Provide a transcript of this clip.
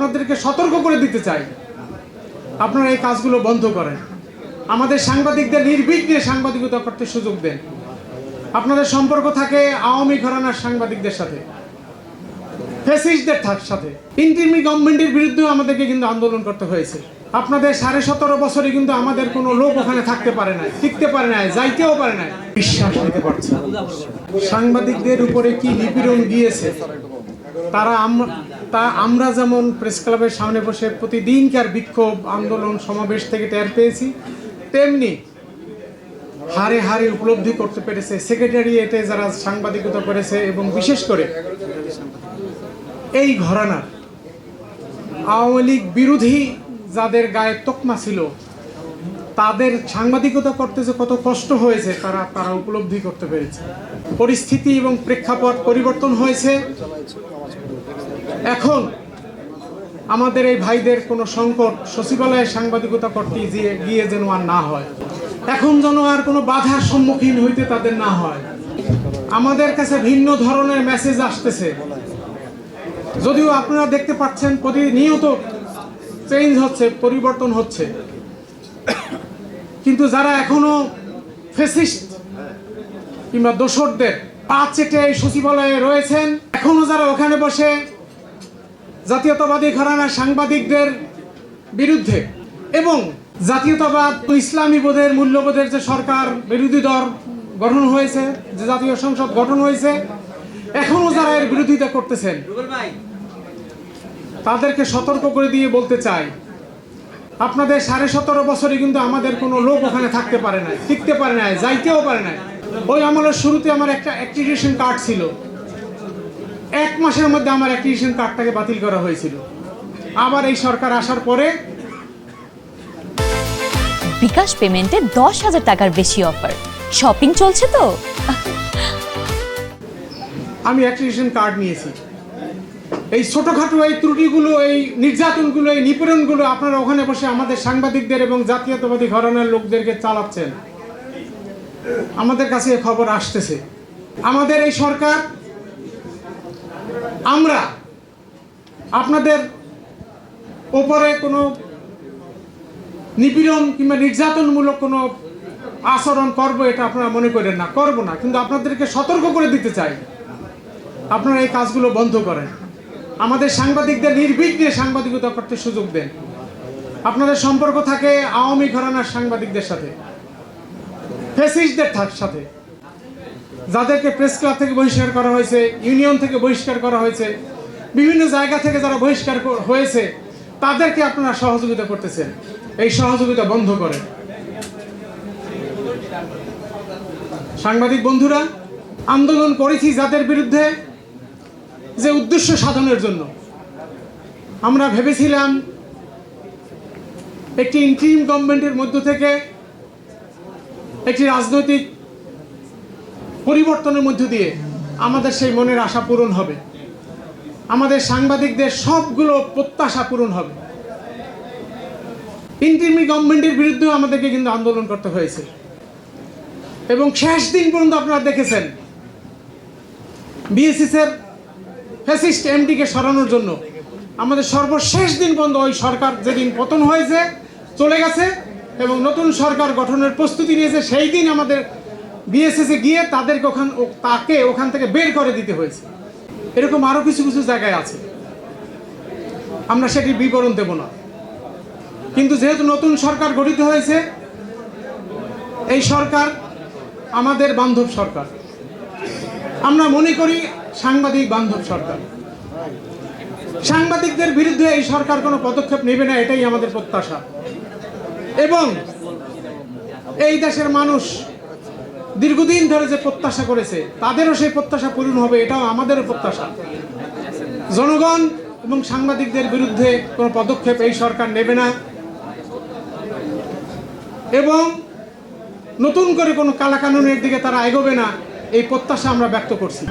আপনাদেরকে সতর্ক করে দিতে চাই, আপনারা এই কাজগুলো বন্ধ করেন। আমাদের সাংবাদিকদের নির্বিঘ্নে সাংবাদিকতা করতে সুযোগ দেন। আপনাদের সম্পর্ক থাকে আওয়ামী ঘরানার সাংবাদিকদের সাথে, ফ্যাসিস্টদের সাথে। ইন্টারিম গভর্নমেন্টের বিরুদ্ধেও আমাদেরকে কিন্তু আন্দোলন করতে হয়েছে। আপনাদের 17.5 বছরে কিন্তু আমাদের কোনো লোক ওখানে থাকতে পারে না, টিকতে পারে না, যাইতেও পারে না। বিশ্বাস নিতে পারছে সাংবাদিকদের উপরে কি নিপীড়ন গিয়েছে আমরা যেমন প্রেস ক্লাবের সামনে বসে প্রতিদিনকার বিক্ষোভ আন্দোলন সমাবেশ থেকে টের পেয়েছি, তেমনি হারে হারে উপলব্ধি করতে পেরেছে সেক্রেটারিয়েটে যারা সাংবাদিকতা করেছে, এবং বিশেষ করে এই ঘরানার আওয়ামী লীগ বিরোধী যাদের গায়ে তকমা ছিল, তাদের সাংবাদিকতা করতে যে কত কষ্ট হয়েছে তারা উপলব্ধি করতে পেরেছে। পরিস্থিতি এবং প্রেক্ষাপট পরিবর্তন হয়েছে। এখন আমাদের এই ভাইদের কোনো সংকট সচিবালয়ে সাংবাদিকতা করতে গিয়ে যেন আর না হয়, এখন যেন আর কোনো বাধার সম্মুখীন হইতে তাদের না হয়। আমাদের কাছে ভিন্ন ধরনের মেসেজ আসতেছে, যদিও আপনারা দেখতে পাচ্ছেন প্রতিনিয়ত চেঞ্জ হচ্ছে, পরিবর্তন হচ্ছে, কিন্তু যারা এখনো ফ্যাসিস্ট কিংবা দোসরদের পা চেটে সচিবালয়ে রয়েছেন, এখনো যারা ওখানে বসে জাতীয়তাবাদী ঘরানার সাংবাদিকদের বিরুদ্ধে এবং জাতীয়তাবাদ ইসলামী বোধের মূল্যবোধের যে সরকার বিরোধী দল গঠন হয়েছে, যে জাতীয় সংসদ গঠন হয়েছে, এখনো যারা এর বিরোধিতা করতেছেন তাদেরকে সতর্ক করে দিয়ে বলতে চাই, আপনাদের 17.5 বছরে কিন্তু আমাদের কোনো লোক ওখানে থাকতে পারে না, টিকতে পারে না, যাইতেও পারে না। ওই আমলের শুরুতে আমার একটা অ্যাক্রিডিটেশন কার্ড ছিল, 1 মাসের মধ্যে আমার অ্যাক্রিডিটেশন কার্ডটাকে বাতিল করা হয়েছিল। আবার এই সরকার আসার পরে বিকাশ পেমেন্টে 10,000 টাকার বেশি অফার, শপিং চলছে তো। আমি অ্যাক্রিডিটেশন কার্ড নিয়েছি। এই ছোটখাটো এই ত্রুটিগুলো, এই নির্যাতনগুলো, এই নিপীড়নগুলো আপনারা ওখানে বসে আমাদের সাংবাদিকদের এবং জাতীয়তাবাদী ঘরানার লোকদেরকে চালাচ্ছেন। আমাদের কাছে এই খবর আসতেছে। আমাদের এই সরকার, আমরা আপনাদের ওপরে কোনো নিপীড়ন কিংবা নির্যাতনমূলক কোনো আচরণ করবো এটা আপনারা মনে করেন না, করবো না, কিন্তু আপনাদেরকে সতর্ক করে দিতে চাই, আপনারা এই কাজগুলো বন্ধ করেন। আমাদের সাংবাদিকদের নির্বিঘ্নে সাংবাদিকতা করতে সুযোগ দেন। আপনাদের সম্পর্ক থাকে আওয়ামী ঘরানার সাংবাদিকদের সাথে, ফ্যাসিস্টদের সাথে, যাদেরকে প্রেস ক্লাব থেকে বহিষ্কার করা হয়েছে, ইউনিয়ন থেকে বহিষ্কার করা হয়েছে, বিভিন্ন জায়গা থেকে যারা বহিষ্কার হয়েছে তাদেরকে আপনারা সহযোগিতা করতেছেন। এই সহযোগিতা বন্ধ করেন। সাংবাদিক বন্ধুরা, আন্দোলন করেছি যাদের বিরুদ্ধে, যে উদ্দেশ্য সাধনের জন্য আমরা ভেবেছিলাম একটি ইন্টারিম গভর্নমেন্টের মধ্য থেকে একটি রাজনৈতিক পরিবর্তনের মধ্য দিয়ে আমাদের সেই মনের আশা পূরণ হবে, আমাদের সাংবাদিকদের সবগুলো প্রত্যাশা পূরণ হবে। ইন্টারিম গভর্নমেন্টের বিরুদ্ধেও আমাদেরকে কিন্তু আন্দোলন করতে হয়েছে, এবং শেষ দিন পর্যন্ত আপনারা দেখেছেন বিএসএসের ফ্যাসিস্ট এমডিকে সরানোর জন্য আমাদের সর্বশেষ দিন পর্যন্ত ওই সরকার যেদিন পতন হয়েছে চলে গেছে এবং নতুন সরকার গঠনের প্রস্তুতি নিয়েছে, সেই দিন আমাদের বিএসএসে গিয়ে তাকে ওখান থেকে বের করে দিতে হয়েছে। এরকম আরও কিছু কিছু জায়গায় আছে, আমরা সেটির বিবরণ দেব না। কিন্তু যেহেতু নতুন সরকার গঠিত হয়েছে, এই সরকার আমাদের বান্ধব সরকার, আমরা মনে করি সাংবাদিক বান্ধব সরকার। সাংবাদিকদের বিরুদ্ধে এই সরকার কোনো পদক্ষেপ নেবে না, এটাই আমাদের প্রত্যাশা। এবং এই দেশের মানুষ দীর্ঘদিন ধরে যে প্রত্যাশা করেছে, তাদেরও সেই প্রত্যাশা পূরণ হবে, এটাও আমাদেরও প্রত্যাশা। জনগণ এবং সাংবাদিকদের বিরুদ্ধে কোনো পদক্ষেপ এই সরকার নেবে না, এবং নতুন করে কোনো কালাকানুনের দিকে তারা এগোবে না, এই প্রত্যাশা আমরা ব্যক্ত করছি।